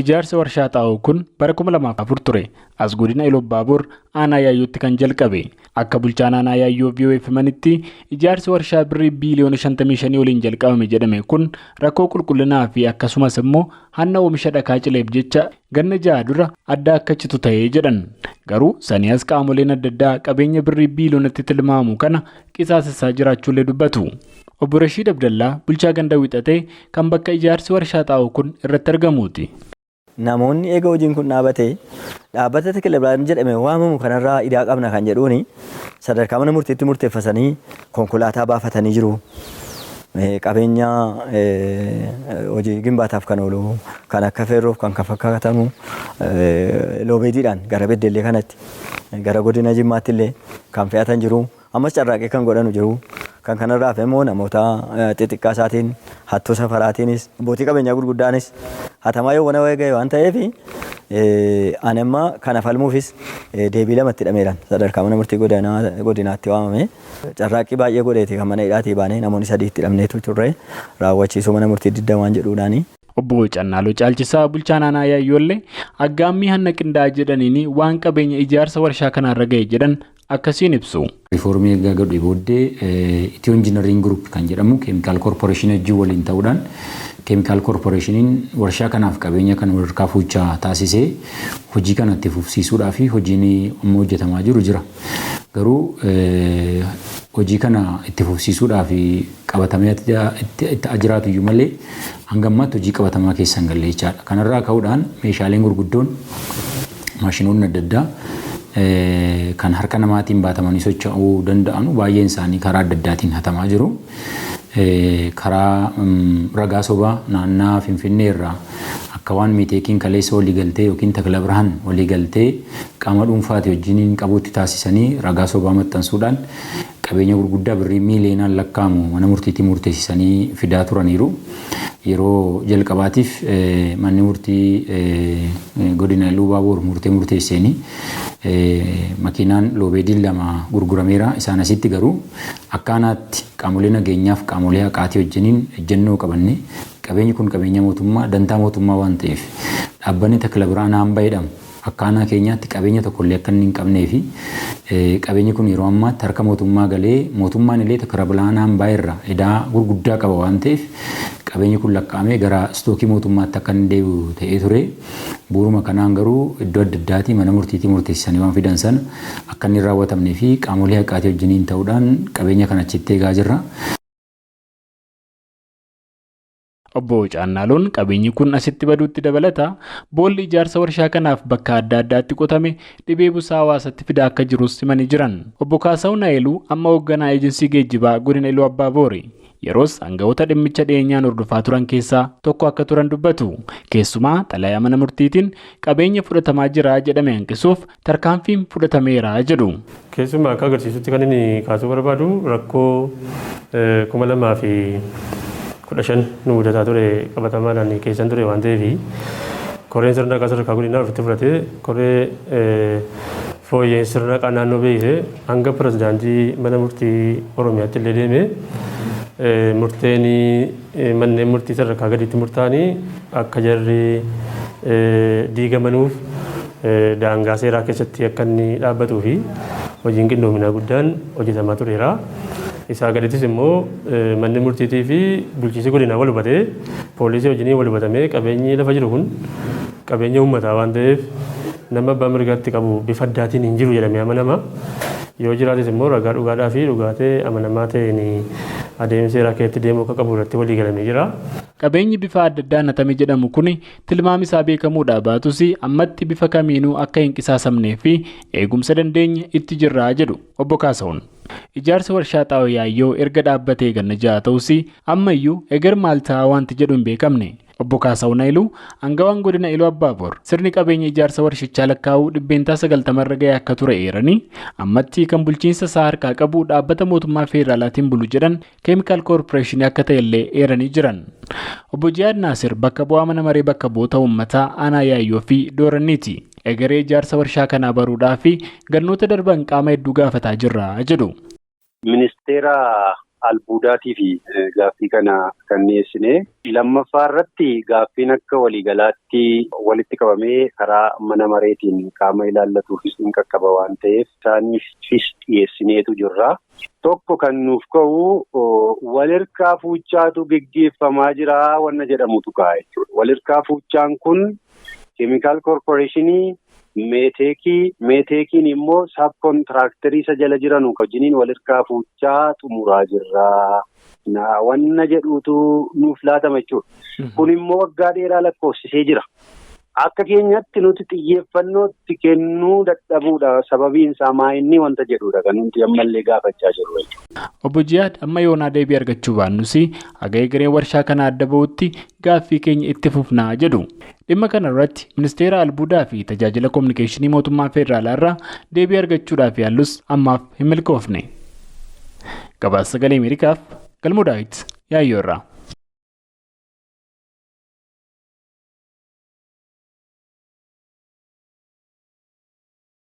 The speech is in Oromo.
Ijaarsi warshaa xaa'oo kun bara 2004 ture. As godina Iloobbaaboor aanaa Yaayyootti kan jalqabe. Akka bulchaan aanaa Yaayyoo VOA'f himanitti ijaarsi warshaa birrii biiliyoona 55 waliin jalqabame jedhame kun rakkoo qulqullinaa fi akkasumas immoo hanna oomisha dhakaa cileef jecha ganna 6 dura adda akka citu ta'ee jedhan. Garuu saniyaas qaamoleen adda addaa qabeenya birrii biiliyoonatti tilmaamu kana qisaasessaa jiraachuullee dubbatu. Obbo Rashiid Abdallaa bulchaa ganda wixatee kan bakka ijaarsi warshaa xaa'oo kun irratti argamuuti. Namoonni eega hojiin kun dhaabbata Tekilebraan jedhame waamamu kanarraa idaa qabna kan jedhuuni sadarkaa mana murtiitti murteeffatanii konkolaataa baafatanii jiru. Qabeenya hojii gimbaataaf kan oolu kan akka feerroof kan fakkaatamu loobeediidhaan gara beddellee kanatti gara godina Jimmaatti illee kan fe'atan jiru. Ammas carraaqee kan godhanu jiru. Kan kanarraaf immoo namoota xixiqqaa isaatiin hattuu safaraatiinis abbootii qabeenyaa gurguddaanis hatamaa yoo wana wayii ga'e waan ta'eef ani amma kana falmuufis deebii lamatti hidhameedhaan sadarkaa mana murtii godinaatti waamame carraaqqii baay'ee godheeti kan mana hidhaatii baanee namoonni 3 itti hidhamneetu turre raawwachiisuu mana murtii 20 waan jedhuudhaani. Obbo Cannaaloo Caalchisaa bulchaan aanaa Yaayyoollee aggaammii hanna qindaa'aa jedhaniin waan qabeenya ijaarsa warshaa kanarra ga'e jedhan akkasiin ibsu. Riifoormii egaa gadhee booddee Itiyoo Injiinariing Group kan jedhamu keemikaal koorporeeshinii wajjin waliin ta'uudhaan keemikaal koorporeeshiniin warshaa kanaaf qabeenya kan walirraa fuuchaa taasisee hojii kanatti fufsiisuudhaa fi hojiin amma hojjetamaa jiru jira. Garuu hojii kana itti fufsiisuudhaa fi qabatamee itti ajiraatu iyyuu malee hanga ammaatti hojii qabatamaa keessa hin galle jechaadha. Kanarraa ka'uudhaan meeshaaleen gurguddoon maashinoonni adda addaa kan harka namaatiin baatamanii socho'uu danda'an baay'een isaanii karaa adda addaatiin hatamaa jiru. Karaa ragaa sobaa naannaa Finfinnee irraa akka waan miiteekiin kaleessa walii galtee yookiin Tekilebraan walii galtee qaama dhuunfaati wajjin qabuutti taasisanii ragaa sobaa maxxansuudhaan qabeenya gurguddaa birrii miiliyoonaan lakkaa'amu mana murtiitti murteessanii fidaa turaniiru. Yeroo jalqabaatiif manni murtii godina Iloobbaaboor murteessanii makiinaan loobeediin 2 gurgurameera. Isaan asitti garuu akkaanaatti qaamolee nageenyaaf qaamolee haqaatii wajjiniin ejjennoo qabanne qabeenyi kun qabeenya mootummaa dantaa mootummaa waan ta'eef dhaabbanni Tekilebraan hamba jedhamu akkaanaa keenyaatti qabeenya tokkollee akka inni hin qabnee fi qabeenyi kun yeroo ammaatti harka mootummaa galee mootummaan illee Tekilebraan hambaa irraa edaa gurguddaa qaba waan ta'eef qabeenyi kun lakkaa'amee gara istookii mootummaatti akka inni deebi'u ta'ee ture. Bu'uuruma kanaan garuu iddoo adda addaatii mana murtiitti murteessanii waan fidan sana akka inni raawwatamnee fi qaamolee haqaatii wajjiniin ta'uudhaan qabeenya kana achitti eegaa jirra. Obbo Caannaaloon qabeenyi kun asitti baduutti dabalata boolli ijaarsa warshaa kanaaf bakka adda addaatti qotame dhibee busaa hawaasatti fidaa akka jirus himanii jiran. Obbo Kaasawu Naayiluu amma hoogganaa eejensii geejjibaa godina Iluu Abbaaboori. Yeroos aangawoota dhimmicha dhiyeenyaan hordofaa turan keessaa tokko akka turan dubbatu. Keessumaa xalayaa mana murtiitiin qabeenya fudhatamaa jira jedhame hanqisuuf tarkaanfiin fudhatameera jedhu. Keessumaa akka agarsiisutti kan inni kaasuu barbaadu rakkoo 2015 nu mudataa ture qabatamaadhaan keessan ture waan ta'eef koreen sirna sadarkaa godinaa ofitti fudhatee koree fooyyeen sirna naannoo beekse hanga pirezidaantii mana murtii Oromiyaatti illee deeme murteen manneen murtii sadarkaa gadiitti murtaa'anii akka jarri diigamanuuf daangaa seeraa keessatti akka inni dhaabbatuu fi hojiin qindoominaa guddaan hojjetamaa tureera. Isaa gadittis immoo manni murtiitii fi bulchiinsi godinaa wal hubatee poolisii wajjin wal hubatamee qabeenyi lafa jiru kun qabeenya uummataa waan ta'eef nama abbaa mirgaatti qabu bifa addaatiin hin jiru jedhamee amanama. Yoo jiraates immoo ragaa dhugaadhaa fi dhugaatee amanamaa ta'een adeemsa seeraa keessatti deemuu akka qabu irratti walii galamee jira. Qabeenyi bifa adda addaan hatame jedhamu kun tilmaami isaa beekamuudha baatus ammatti bifa kamiinuu akka hin qisaasamnee fi eegumsa dandeenya itti jirraa jedhu Obbo Kaasawun. Ijaarsa warshaa xaa'oo Yaayyoo erga dhaabbatee ganna 6 ta'us ammayyuu eger maal ta'a wanti jedhu hin beekamne. Obbo Kaasawu Naayiluu aangawaan godina Iluu Abbaaboor sirni qabeenya ijaarsa warshichaa lakkaa'uu 90% irra ga'ee akka ture eeranii ammatti kan bulchiinsa isaa harkaa qabu dhaabbata mootummaa feederaalaatiin bulu jedhan keemikaal koorporeeshinii akka ta'ellee eeranii jiran. Obbo Jiyaad Naasir bakka bu'aa mana maree bakka bu'oota uummataa aanaa Yaayyoo fi Dooranniiti. Egeree ijaarsa warshaa kanaa baruudhaa fi gannoota darban qaama hedduu gaafataa jirra jedhu. Ministeera albuudaatii fi gaaffii kana kan dhiyeessine. Lammaffaa irratti gaaffiin akka waliigalaatti walitti qabamee karaa mana mareetiin qaama ilaallatuufis ni qaqqaba waan ta'eef isaaniifis dhiyeessineetu jirra. Tokko kan nuuf ka'u walirkaa fuuchaatu geggeeffamaa jira wanna jedhamutu ka'a jechuudha. Walirkaa fuuchaan kun keemikaal koorporeeshinii meeteekiin immoo saab kontiraaktarii isa jala jiran wajjiniin walirkaa fuuchaa xumuraa jirra. Wanna jedhuutu nuuf laatama jechuudha. Kun immoo waggaa dheeraa lakkoofsisee jira. Akka keenyatti nuti xiyyeeffannootti kennuu dadhabuudha. Sababiin isaa maayinni wanta jedhuudha kan nuti ammallee gaafachaa jirru jechuudha. Obbo Jihaad amma yoonaa deebii argachuu baannus haga egereen warshaa kana adda ba'utti gaaffii keenya itti fufnaa jedhu. Dhimma kana irratti ministeera albuudaa fi tajaajila kominikeeshinii mootummaa federaalaa irraa deebii argachuudhaaf yaallus ammaaf hin milkoofne. Gabaasa Sagalee Ameerikaaf Galmoo Daawit Yaayyoorraa.